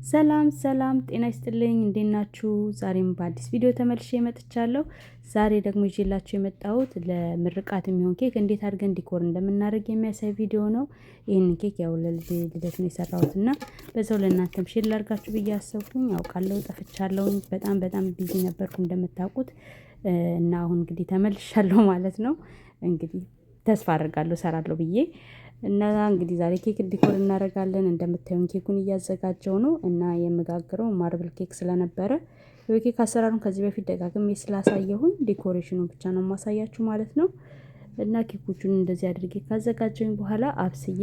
ሰላም ሰላም ጤና ይስጥልኝ እንዴት ናችሁ? ዛሬም በአዲስ ቪዲዮ ተመልሼ መጥቻለሁ። ዛሬ ደግሞ ይዤላችሁ የመጣሁት ለምርቃት የሚሆን ኬክ እንዴት አድርገን ዲኮር እንደምናደርግ የሚያሳይ ቪዲዮ ነው። ይህንን ኬክ ያው ለልጄ ልደት ነው የሰራሁት እና በዛው ለእናንተም ሼር ላድርጋችሁ ብዬ አሰብኩኝ። አውቃለሁ ጠፍቻለሁኝ፣ በጣም ቢዚ ነበርኩ እንደምታውቁት እና አሁን እንግዲህ ተመልሻለሁ ማለት ነው። እንግዲህ ተስፋ አደርጋለሁ እሰራለሁ ብዬ እና እንግዲህ ዛሬ ኬክ ዲኮር እናደርጋለን። እንደምታዩን ኬኩን እያዘጋጀው ነው እና የምጋግረው ማርብል ኬክ ስለነበረ የኬክ አሰራሩን ከዚህ በፊት ደጋግሜ ስላሳየሁኝ ዴኮሬሽኑን ብቻ ነው የማሳያችሁ ማለት ነው። እና ኬኮቹን እንደዚህ አድርጌ ካዘጋጀሁኝ በኋላ አብስዬ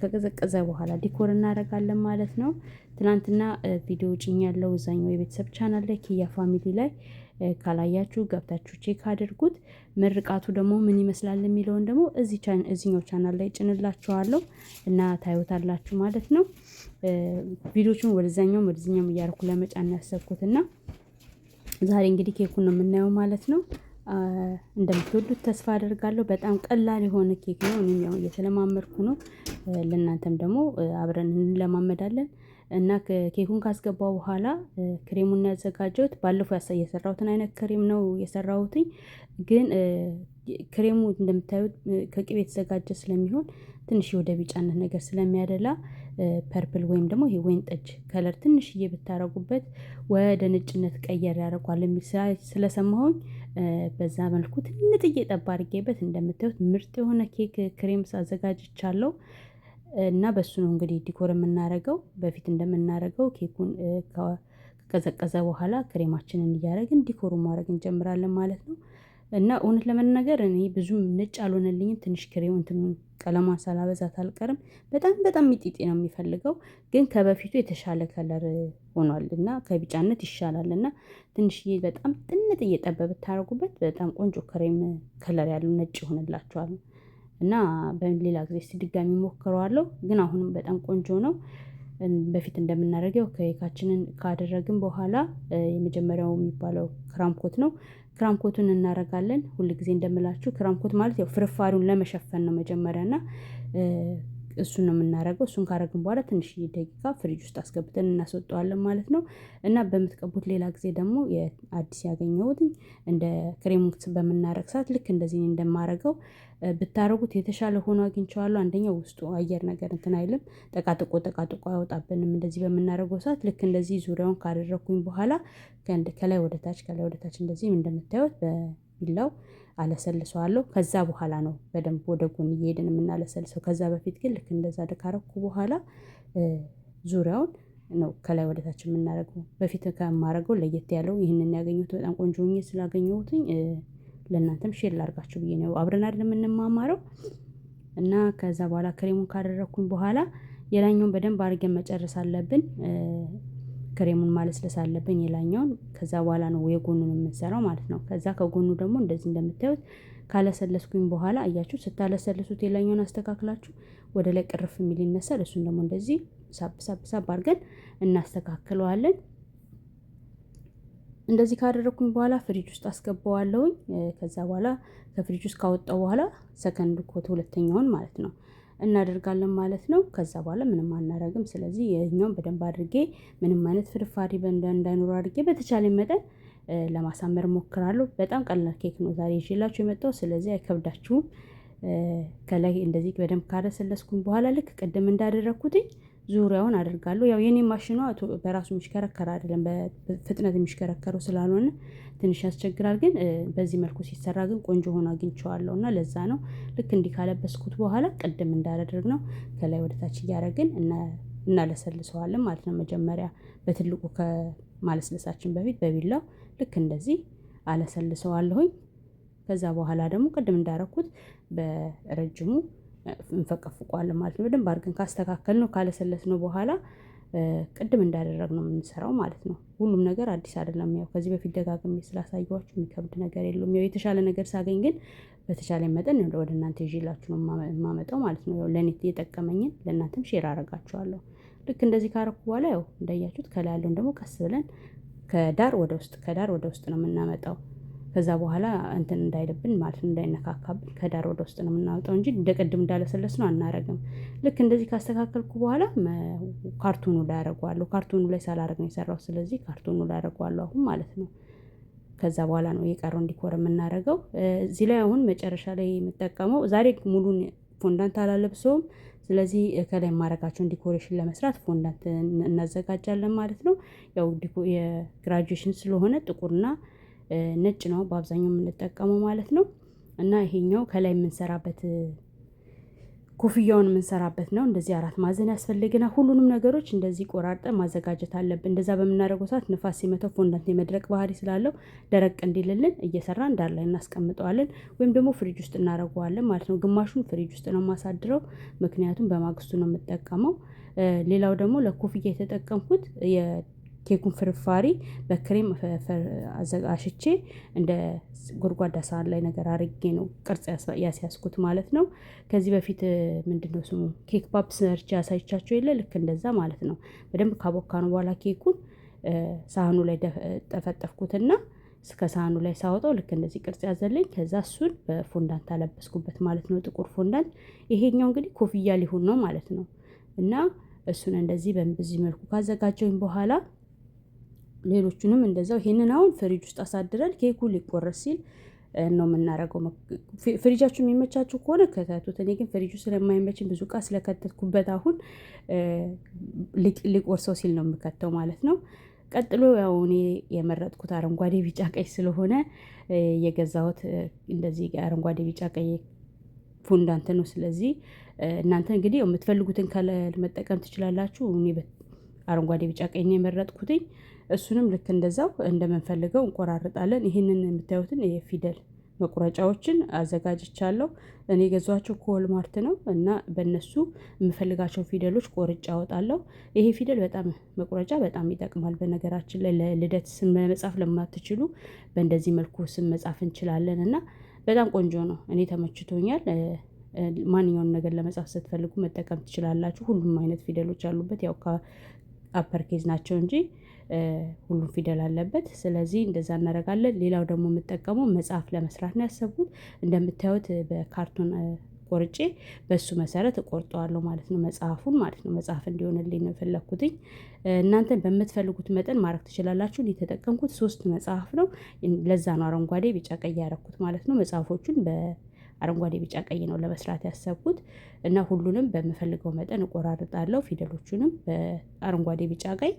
ከቀዘቀዘ በኋላ ዲኮር እናደርጋለን ማለት ነው። ትናንትና ቪዲዮ ጭኛለሁ እዛኛው የቤተሰብ ቻናል ላይ ኪያ ፋሚሊ ላይ ካላያችሁ ገብታችሁ ቼክ አድርጉት። ምርቃቱ ደግሞ ምን ይመስላል የሚለውን ደግሞ እዚህኛው ቻናል ላይ ጭንላችኋለሁ እና ታዩታላችሁ ማለት ነው። ቪዲዮቹን ወደዛኛውም እያደረኩ ለመጫን ያሰብኩት እና ዛሬ እንግዲህ ኬኩን ነው የምናየው ማለት ነው። እንደምትወዱት ተስፋ አደርጋለሁ። በጣም ቀላል የሆነ ኬክ ነው። እኔም ያው እየተለማመድኩ ነው። ለእናንተም ደግሞ አብረን እንለማመዳለን። እና ኬኩን ካስገባው በኋላ ክሬሙን ያዘጋጀሁት ባለፈው የሰራሁትን አይነት ክሬም ነው የሰራሁትኝ። ግን ክሬሙ እንደምታዩት ከቅቤ የተዘጋጀ ስለሚሆን ትንሽ ወደ ቢጫነት ነገር ስለሚያደላ ፐርፕል ወይም ደግሞ ይሄ ወይን ጠጅ ከለር ትንሽዬ ብታረጉበት ወደ ነጭነት ቀየር ያደርጓል የሚል ስለሰማሁኝ በዛ መልኩ ትንጥዬ ጠብ አድርጌበት እንደምታዩት ምርጥ የሆነ ኬክ ክሬም አዘጋጅቻለሁ። እና በሱ ነው እንግዲህ ዲኮር የምናደርገው። በፊት እንደምናደርገው ኬኩን ከቀዘቀዘ በኋላ ክሬማችንን እያደረግን ዲኮሩን ማድረግ እንጀምራለን ማለት ነው። እና እውነት ለመናገር እኔ ብዙም ነጭ አልሆነልኝም። ትንሽ ክሬም እንትኑን ቀለሟን ሳላበዛት አልቀርም። በጣም ሚጢጢ ነው የሚፈልገው፣ ግን ከበፊቱ የተሻለ ከለር ሆኗል እና ከቢጫነት ይሻላል እና ትንሽዬ በጣም ጥንጥ እየጠበብ ብታደርጉበት በጣም ቆንጆ ክሬም ከለር ያለው ነጭ ይሆንላችኋል። እና በሌላ ጊዜ እስቲ ድጋሚ ሞክረዋለሁ፣ ግን አሁንም በጣም ቆንጆ ነው። በፊት እንደምናደርገው ኬካችንን ካደረግን በኋላ የመጀመሪያው የሚባለው ክራምኮት ነው። ክራምኮቱን እናደርጋለን። ሁል ጊዜ እንደምላችሁ ክራምኮት ማለት ያው ፍርፋሪውን ለመሸፈን ነው መጀመሪያ እና እሱን ነው የምናደርገው። እሱን ካደረግን በኋላ ትንሽዬ ደቂቃ ፍሪጅ ውስጥ አስገብተን እናስወጣዋለን ማለት ነው። እና በምትቀቡት ሌላ ጊዜ ደግሞ የአዲስ ያገኘሁት እንደ ክሬም በምናደርግ ሰዓት ልክ እንደዚህ እንደማደርገው ብታረጉት የተሻለ ሆኖ አግኝቼዋለሁ። አንደኛው ውስጡ አየር ነገር እንትን አይልም፣ ጠቃጥቆ አያወጣብንም። እንደዚህ በምናደርገው ሰዓት ልክ እንደዚህ ዙሪያውን ካደረኩኝ በኋላ ከላይ ወደ ታች እንደዚህ እንደምታዩት በቢላው አለሰልሰዋለሁ። ከዛ በኋላ ነው በደንብ ወደ ጎን እየሄድን የምናለሰልሰው። ከዛ በፊት ግን ልክ እንደዛ ካረኩ በኋላ ዙሪያውን ነው ከላይ ወደ ታች የምናደርገው። በፊት ከማደርገው ለየት ያለው ይህንን ያገኘሁት በጣም ቆንጆ ሆኜ ስላገኘሁትኝ ለእናንተም ሼር ላድርጋችሁ ብዬ ነው። አብረን አይደል የምንማማረው። እና ከዛ በኋላ ክሬሙን ካደረኩኝ በኋላ የላኛውን በደንብ አድርገን መጨረስ አለብን። ክሬሙን ማለስለስ አለብን የላኛውን። ከዛ በኋላ ነው የጎኑን የምንሰራው ማለት ነው። ከዛ ከጎኑ ደግሞ እንደዚህ እንደምታዩት ካለሰለስኩኝ በኋላ አያችሁ፣ ስታለሰልሱት የላኛውን አስተካክላችሁ ወደ ላይ ቅርፍ የሚል ይነሳል። እሱን ደግሞ እንደዚህ ሳብ አድርገን እናስተካክለዋለን። እንደዚህ ካደረኩኝ በኋላ ፍሪጅ ውስጥ አስገባዋለሁኝ። ከዛ በኋላ ከፍሪጅ ውስጥ ካወጣው በኋላ ሰከንድ ኮት ሁለተኛውን ማለት ነው እናደርጋለን ማለት ነው። ከዛ በኋላ ምንም አናደርግም። ስለዚህ የኛውን በደንብ አድርጌ ምንም አይነት ፍርፋሪ እንዳይኖረው አድርጌ በተቻለ መጠን ለማሳመር ሞክራለሁ። በጣም ቀላል ኬክ ነው ዛሬ ይዤላችሁ የመጣው፣ ስለዚህ አይከብዳችሁም። ከላይ እንደዚህ በደንብ ካለሰለስኩኝ በኋላ ልክ ቅድም እንዳደረኩትኝ ዙሪያውን አደርጋለሁ። ያው የኔ ማሽኗ በራሱ የሚሽከረከር አይደለም፣ በፍጥነት የሚሽከረከረው ስላልሆነ ትንሽ ያስቸግራል። ግን በዚህ መልኩ ሲሰራ ግን ቆንጆ ሆኖ አግኝቼዋለሁ እና ለዛ ነው ልክ እንዲህ ካለበስኩት በኋላ ቅድም እንዳደረግነው ከላይ ወደ ታች እያደረግን እናለሰልሰዋለን ማለት ነው። መጀመሪያ በትልቁ ከማለስለሳችን በፊት በቢላው ልክ እንደዚህ አለሰልሰዋለሁኝ። ከዛ በኋላ ደግሞ ቅድም እንዳደረኩት በረጅሙ እንፈቀፍቀዋለን ማለት ነው። በደንብ አድርገን ካስተካከልነው ካለሰለስነው በኋላ ቅድም እንዳደረግነው የምንሰራው ማለት ነው። ሁሉም ነገር አዲስ አይደለም። ያው ከዚህ በፊት ደጋግሜ ስላሳየኋችሁ የሚከብድ ነገር የለውም። ያው የተሻለ ነገር ሳገኝ ግን በተቻለ መጠን ወደ እናንተ ይዤላችሁ ነው የማመጣው ማለት ነው። ያው ለእኔ የጠቀመኝን ለእናንተም ሼር አደርጋችኋለሁ። ልክ እንደዚህ ካረኩ በኋላ ያው እንዳያችሁት ከላይ ያለውን ደግሞ ቀስ ብለን ከዳር ወደ ውስጥ ነው የምናመጣው። ከዛ በኋላ እንትን እንዳይልብን ማለት ነው፣ እንዳይነካካብን ከዳር ወደ ውስጥ ነው የምናወጣው እንጂ እንደ ቅድም እንዳለሰለስ ነው አናረግም። ልክ እንደዚህ ካስተካከልኩ በኋላ ካርቶኑ ላይ አደርገዋለሁ። ካርቶኑ ላይ ሳላደርግ ነው የሰራው፣ ስለዚህ ካርቶኑ ላይ አደርገዋለሁ አሁን ማለት ነው። ከዛ በኋላ ነው የቀረውን ዲኮር የምናደርገው። እዚህ ላይ አሁን መጨረሻ ላይ የምጠቀመው ዛሬ ሙሉን ፎንዳንት አላለብሰውም። ስለዚህ ከላይ የማረጋቸውን ዲኮሬሽን ለመስራት ፎንዳንት እናዘጋጃለን ማለት ነው። ያው የግራጁዌሽን ስለሆነ ጥቁርና ነጭ ነው በአብዛኛው የምንጠቀመው ማለት ነው። እና ይሄኛው ከላይ የምንሰራበት ኮፍያውን የምንሰራበት ነው። እንደዚህ 4 ማዕዘን ያስፈልገናል። ሁሉንም ነገሮች እንደዚህ ቆራርጠን ማዘጋጀት አለብን። እንደዛ በምናደርገው ሰዓት ንፋስ ሲመታው ፎንዳንት የመድረቅ ባህሪ ስላለው ደረቅ እንዲልልን እየሰራን ዳር ላይ እናስቀምጠዋለን፣ ወይም ደግሞ ፍሪጅ ውስጥ እናደርገዋለን ማለት ነው። ግማሹን ፍሪጅ ውስጥ ነው የማሳድረው፣ ምክንያቱም በማግስቱ ነው የምጠቀመው። ሌላው ደግሞ ለኮፍያ የተጠቀምኩት ኬኩን ፍርፋሪ በክሬም አዘጋጅቼ እንደ ጎድጓዳ ሳህን ላይ ነገር አድርጌ ነው ቅርጽ ያስያዝኩት ማለት ነው። ከዚህ በፊት ምንድነው ስሙ ኬክ ፓፕ ሰርቼ ያሳይቻቸው የለ ልክ እንደዛ ማለት ነው። በደንብ ካቦካነው በኋላ ኬኩን ሳህኑ ላይ ጠፈጠፍኩትና እስከ ሳህኑ ላይ ሳወጣው ልክ እንደዚህ ቅርጽ ያዘልኝ። ከዛ እሱን በፎንዳንት አለበስኩበት ማለት ነው፣ ጥቁር ፎንዳንት። ይሄኛው እንግዲህ ኮፍያ ሊሆን ነው ማለት ነው። እና እሱን እንደዚህ በዚህ መልኩ ካዘጋጀውኝ በኋላ ሌሎቹንም እንደዛው ይሄንን አሁን ፍሪጅ ውስጥ አሳድረን ኬኩ ሊቆረስ ሲል ነው የምናደርገው። ፍሪጃችሁ የሚመቻችሁ ከሆነ ከተቱት። እኔ ግን ፍሪጁ ስለማይመችን ብዙ እቃ ስለከተትኩበት አሁን ሊቆርሰው ሲል ነው የምከተው ማለት ነው። ቀጥሎ ያው እኔ የመረጥኩት አረንጓዴ ቢጫ ቀይ ስለሆነ የገዛሁት እንደዚህ አረንጓዴ ቢጫ ቀይ ፎንዳንት ነው። ስለዚህ እናንተ እንግዲህ የምትፈልጉትን ከለር መጠቀም ትችላላችሁ። እኔ አረንጓዴ ቢጫ ቀይ ነው የመረጥኩትኝ። እሱንም ልክ እንደዛው እንደምንፈልገው እንቆራርጣለን። ይህንን የምታዩትን የፊደል መቁረጫዎችን አዘጋጅቻለሁ። እኔ የገዟቸው ከወልማርት ነው እና በእነሱ የምፈልጋቸው ፊደሎች ቆርጬ አወጣለሁ። ይሄ ፊደል በጣም መቁረጫ በጣም ይጠቅማል። በነገራችን ላይ ለልደት ስም መጻፍ ለማትችሉ በእንደዚህ መልኩ ስም መጻፍ እንችላለን እና በጣም ቆንጆ ነው። እኔ ተመችቶኛል። ማንኛውም ነገር ለመጻፍ ስትፈልጉ መጠቀም ትችላላችሁ። ሁሉም አይነት ፊደሎች ያሉበት ያው ከአፐር ኬዝ ናቸው እንጂ ሁሉም ፊደል አለበት። ስለዚህ እንደዛ እናደርጋለን። ሌላው ደግሞ የምጠቀመው መጽሐፍ ለመስራት ነው ያሰብኩት። እንደምታዩት በካርቶን ቆርጬ በሱ መሰረት እቆርጠዋለሁ ማለት ነው፣ መጽሐፉን ማለት ነው። መጽሐፍ እንዲሆንልኝ ነው የፈለኩትኝ። እናንተን በምትፈልጉት መጠን ማድረግ ትችላላችሁ። የተጠቀምኩት 3 መጽሐፍ ነው። ለዛ ነው አረንጓዴ ቢጫ ቀይ ያደረኩት ማለት ነው። መጽሐፎቹን በአረንጓዴ ቢጫ ቀይ ነው ለመስራት ያሰብኩት እና ሁሉንም በምፈልገው መጠን እቆራርጣለሁ። ፊደሎቹንም በአረንጓዴ ቢጫ ቀይ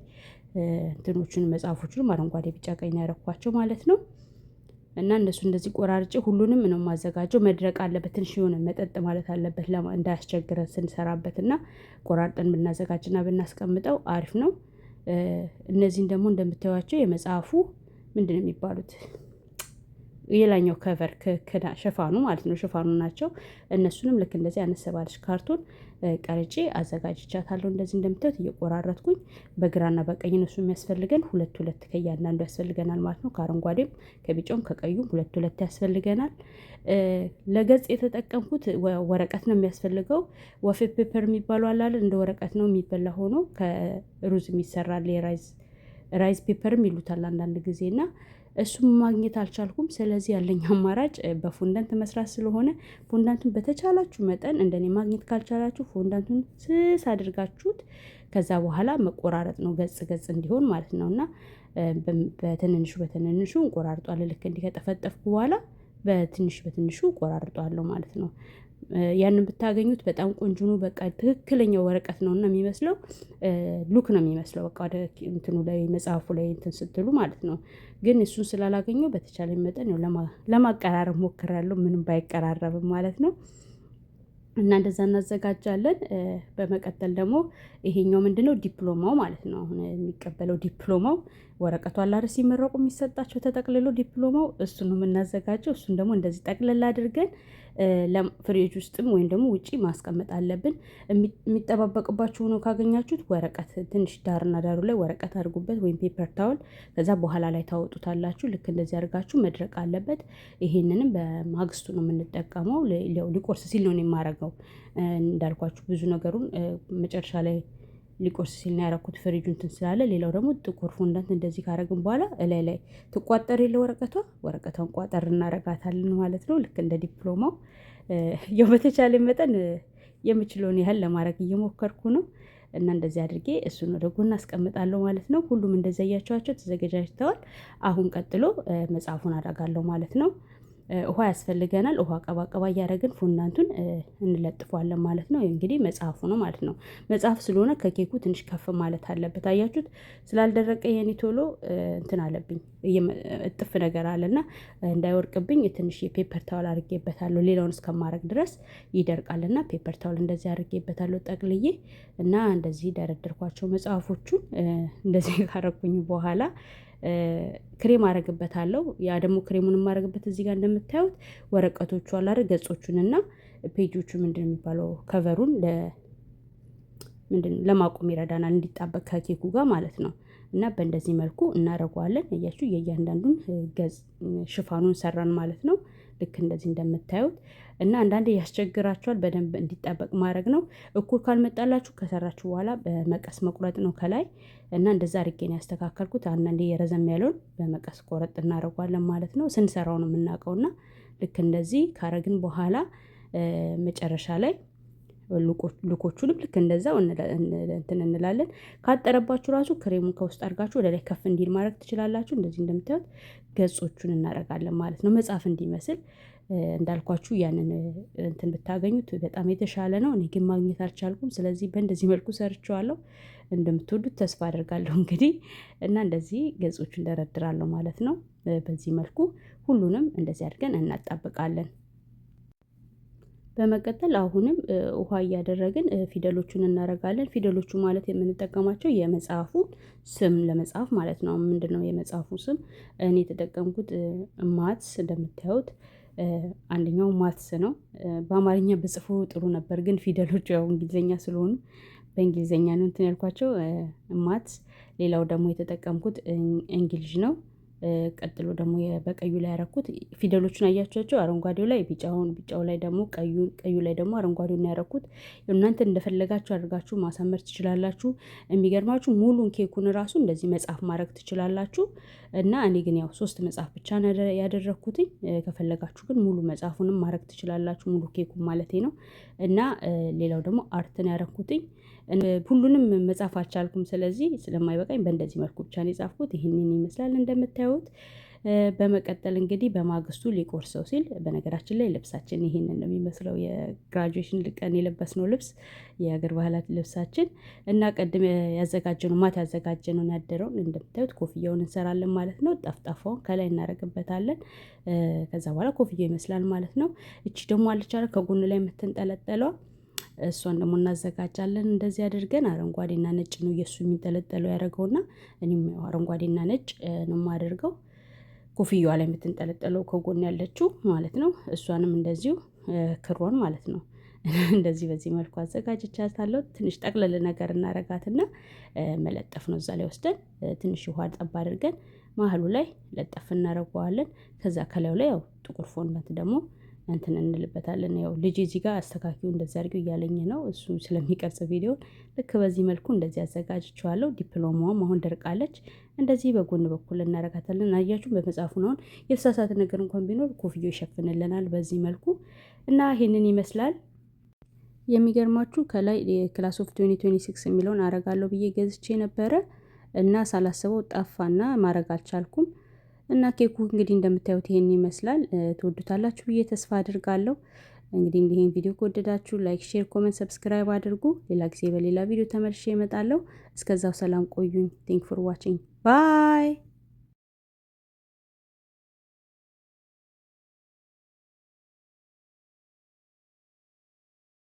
እንትኖቹን መጽሐፎቹንም አረንጓዴ ቢጫ ቀይ ነው ያደረኳቸው ማለት ነው። እና እነሱ እንደዚህ ቆራርጬ ሁሉንም ነው የማዘጋጀው። መድረቅ አለበት፣ ትንሽ የሆነ መጠጥ ማለት አለበት እንዳያስቸግረን ስንሰራበት እና ቆራርጠን ብናዘጋጅና ብናስቀምጠው አሪፍ ነው። እነዚህን ደግሞ እንደምታዩቸው የመጽሐፉ ምንድን ነው የሚባሉት የላኛው ከቨር ሽፋኑ ማለት ነው፣ ሽፋኑ ናቸው። እነሱንም ልክ እንደዚህ አነሰባለች ካርቶን ቀርጬ አዘጋጅቻታለሁ። እንደዚህ እንደምታዩት እየቆራረጥኩኝ በግራና በቀኝ እነሱ የሚያስፈልገን 2 ከእያንዳንዱ ያስፈልገናል ማለት ነው። ከአረንጓዴም ከቢጫውም ከቀዩም 2 ያስፈልገናል። ለገጽ የተጠቀምኩት ወረቀት ነው የሚያስፈልገው። ወፌ ፔፐር የሚባለው አላለ እንደ ወረቀት ነው የሚበላ ሆኖ ከሩዝ የሚሰራል ራይዝ ፔፐርም ይሉታል አንዳንድ ጊዜ እና እሱም ማግኘት አልቻልኩም። ስለዚህ ያለኝ አማራጭ በፎንዳንት መስራት ስለሆነ ፎንዳንቱን በተቻላችሁ መጠን እንደኔ ማግኘት ካልቻላችሁ ፎንዳንቱን ስስ አድርጋችሁት ከዛ በኋላ መቆራረጥ ነው፣ ገጽ እንዲሆን ማለት ነው። እና በትንንሹ እንቆራርጧለን። ልክ እንዲህ ከጠፈጠፍኩ በኋላ በትንሹ ቆራርጧለሁ ማለት ነው። ያንን ብታገኙት በጣም ቆንጆ ነው። በቃ ትክክለኛው ወረቀት ነው እና የሚመስለው ሉክ ነው የሚመስለው በቃ ወደ እንትኑ ላይ መጽሐፉ ላይ እንትን ስትሉ ማለት ነው። ግን እሱን ስላላገኘው በተቻለ መጠን ያው ለማቀራረብ ሞክራለሁ፣ ምንም ባይቀራረብም ማለት ነው። እና እንደዛ እናዘጋጃለን። በመቀጠል ደግሞ ይሄኛው ምንድነው ዲፕሎማው ማለት ነው። አሁን የሚቀበለው ዲፕሎማው ወረቀቱ አላር ሲመረቁ የሚሰጣቸው ተጠቅልሎ ዲፕሎማው እሱን ነው የምናዘጋጀው። እሱን ደግሞ እንደዚህ ጠቅልላ አድርገን ፍሪጅ ውስጥም ወይም ደግሞ ውጪ ማስቀመጥ አለብን። የሚጠባበቅባችሁ ነው ካገኛችሁት ወረቀት ትንሽ ዳርና ዳሩ ላይ ወረቀት አድርጉበት ወይም ፔፐር ታውል። ከዛ በኋላ ላይ ታወጡታላችሁ። ልክ እንደዚህ አድርጋችሁ መድረቅ አለበት። ይሄንንም በማግስቱ ነው የምንጠቀመው። ሊቆርስ ሲል ነው የማረገው። እንዳልኳችሁ ብዙ ነገሩን መጨረሻ ላይ ሊቆርስ ሲል ነው ያደረኩት ፍሪጁ እንትን ስላለ። ሌላው ደግሞ ጥቁር ፎንዳንት እንደዚህ ካረግን በኋላ እላይ ላይ ትቋጠር የለ ወረቀቷን ቋጠር እናረጋታለን ማለት ነው። ልክ እንደ ዲፕሎማው ያው በተቻለ መጠን የምችለውን ያህል ለማድረግ እየሞከርኩ ነው። እና እንደዚህ አድርጌ እሱን ወደ ጎን አስቀምጣለሁ ማለት ነው። ሁሉም እንደዚህ ያያችኋቸው ተዘጋጅተዋል። አሁን ቀጥሎ መጽሐፉን አደርጋለሁ ማለት ነው። ውሃ ያስፈልገናል። ውሃ ቀባቀባ እያደረግን ፎንዳንቱን እንለጥፈዋለን ማለት ነው። እንግዲህ መጽሐፉ ነው ማለት ነው። መጽሐፍ ስለሆነ ከኬኩ ትንሽ ከፍ ማለት አለበት። አያችሁት? ስላልደረቀ የኔ ቶሎ እንትን አለብኝ እጥፍ ነገር አለና እንዳይወርቅብኝ ትንሽ የፔፐር ታውል አድርጌበታለሁ። ሌላውን እስከማድረግ ድረስ ይደርቃልና ፔፐር ታውል እንደዚህ አድርጌበታለሁ ጠቅልዬ እና እንደዚህ ደረደርኳቸው መጽሐፎቹን። እንደዚህ ካረኩኝ በኋላ ክሬም አረግበታለሁ። ያ ደግሞ ክሬሙን የማረግበት እዚህ ጋር እንደምታዩት ወረቀቶቹ አለ አይደል ገጾቹን እና ፔጆቹ ምንድን የሚባለው ከቨሩን ለማቆም ይረዳናል እንዲጣበቅ ከኬኩ ጋር ማለት ነው። እና በእንደዚህ መልኩ እናደርገዋለን። እያችሁ የእያንዳንዱን ገጽ ሽፋኑን ሰራን ማለት ነው። ልክ እንደዚህ እንደምታዩት እና አንዳንዴ ያስቸግራችኋል በደንብ እንዲጣበቅ ማድረግ ነው። እኩል ካልመጣላችሁ ከሰራችሁ በኋላ በመቀስ መቁረጥ ነው ከላይ እና እንደዛ አድርጌ ነው ያስተካከልኩት። አንዳንዴ የረዘም ያለውን በመቀስ ቆረጥ እናደርገዋለን ማለት ነው። ስንሰራው ነው የምናውቀውና ልክ እንደዚህ ካረግን በኋላ መጨረሻ ላይ ልኮቹንም ልክ እንደዛው እንትን እንላለን። ካጠረባችሁ ራሱ ክሬሙን ከውስጥ አድርጋችሁ ወደ ላይ ከፍ እንዲል ማድረግ ትችላላችሁ። እንደዚህ እንደምታዩት ገጾቹን እናደርጋለን ማለት ነው። መጽሐፍ እንዲመስል እንዳልኳችሁ ያንን እንትን ብታገኙት በጣም የተሻለ ነው። እኔ ግን ማግኘት አልቻልኩም። ስለዚህ በእንደዚህ መልኩ ሰርቼዋለሁ። እንደምትወዱት ተስፋ አደርጋለሁ እንግዲህ እና እንደዚህ ገጾቹን እንደረድራለሁ ማለት ነው። በዚህ መልኩ ሁሉንም እንደዚህ አድርገን እናጣብቃለን። በመቀጠል አሁንም ውሃ እያደረግን ፊደሎቹን እናደርጋለን። ፊደሎቹ ማለት የምንጠቀማቸው የመጽሐፉ ስም ለመጻፍ ማለት ነው። ምንድነው የመጽሐፉ ስም? እኔ የተጠቀምኩት ማትስ እንደምታዩት አንደኛው ማትስ ነው። በአማርኛ በጽፎ ጥሩ ነበር፣ ግን ፊደሎቹ ያው እንግሊዘኛ ስለሆኑ በእንግሊዘኛ ነው እንትን ያልኳቸው ማትስ። ሌላው ደግሞ የተጠቀምኩት እንግሊዝ ነው። ቀጥሎ ደግሞ በቀዩ ላይ ያረኩት ፊደሎቹን አያችኋቸው። አረንጓዴው ላይ ቢጫው ላይ ደግሞ ቀዩ ላይ ደግሞ አረንጓዴውን ያረኩት። እናንተ እንደፈለጋችሁ አድርጋችሁ ማሳመር ትችላላችሁ። የሚገርማችሁ ሙሉን ኬኩን ራሱ እንደዚህ መጽሐፍ ማድረግ ትችላላችሁ። እና እኔ ግን ያው 3 መጽሐፍ ብቻ ነው ያደረኩትኝ። ከፈለጋችሁ ግን ሙሉ መጽሐፉንም ማድረግ ትችላላችሁ፣ ሙሉ ኬኩን ማለቴ ነው። እና ሌላው ደግሞ አርትን ያረኩትኝ። ሁሉንም መጻፍ አልቻልኩም። ስለዚህ ስለማይበቃኝ በእንደዚህ መልኩ ብቻ ነው የጻፍኩት። ይህንን ይመስላል እንደምታዩት። በመቀጠል እንግዲህ በማግስቱ ሊቆርሰው ሲል፣ በነገራችን ላይ ልብሳችን ይሄንን ነው የሚመስለው። የግራጁዌሽን ቀን የለበስነው ልብስ የሀገር ባህላት ልብሳችን እና ቀድም ያዘጋጀነው ማታ ያዘጋጀነውን ያደረውን እንደምታዩት ኮፍያውን እንሰራለን ማለት ነው። ጠፍጣፋውን ከላይ እናደርግበታለን። ከዛ በኋላ ኮፍያው ይመስላል ማለት ነው። እቺ ደግሞ አልቻለ ከጎን ላይ የምትንጠለጠለዋ እሷን ደግሞ እናዘጋጃለን። እንደዚህ አድርገን አረንጓዴና ነጭ ነው የእሱ የሚንጠለጠለው ያደረገውና እኔም አረንጓዴና ነጭ ነው የማደርገው። ኮፍያዋ ላይ የምትንጠለጠለው ከጎን ያለችው ማለት ነው። እሷንም እንደዚሁ ክሯን ማለት ነው እንደዚህ በዚህ መልኩ አዘጋጅቻታለሁ። ትንሽ ጠቅለል ነገር እናረጋትና መለጠፍ ነው። እዛ ላይ ወስደን ትንሽ ውሃ ጠብ አድርገን መሀሉ ላይ ለጠፍ እናደርገዋለን። ከዛ ከላዩ ላይ ያው ጥቁር ፎንዳንት ደግሞ እንትን እንልበታለን። ያው ልጅ እዚህ ጋር አስተካኪው እንደዚህ አድርጊው እያለኝ ነው እሱ ስለሚቀርጽ ቪዲዮ። ልክ በዚህ መልኩ እንደዚህ አዘጋጅቼዋለሁ። ዲፕሎማዋም አሁን ደርቃለች። እንደዚህ በጎን በኩል እናረጋታለን። አያችሁ በመጽሐፉ ነው። የተሳሳተ ነገር እንኳን ቢኖር ኮፍያው ይሸፍንልናል በዚህ መልኩ እና ይሄንን ይመስላል። የሚገርማችሁ ከላይ ክላስ ኦፍ 2026 የሚለውን አረጋለሁ ብዬ ገዝቼ ነበረ እና ሳላስበው ጠፋና ማረግ አልቻልኩም። እና ኬኩ እንግዲህ እንደምታዩት ይሄን ይመስላል። ትወዱታላችሁ ብዬ ተስፋ አድርጋለሁ። እንግዲህ ይሄን ቪዲዮ ከወደዳችሁ ላይክ፣ ሼር፣ ኮሜንት፣ ሰብስክራይብ አድርጉ። ሌላ ጊዜ በሌላ ቪዲዮ ተመልሼ እመጣለሁ። እስከዛው ሰላም ቆዩኝ። ቴንክ ፎር ዋቺንግ ባይ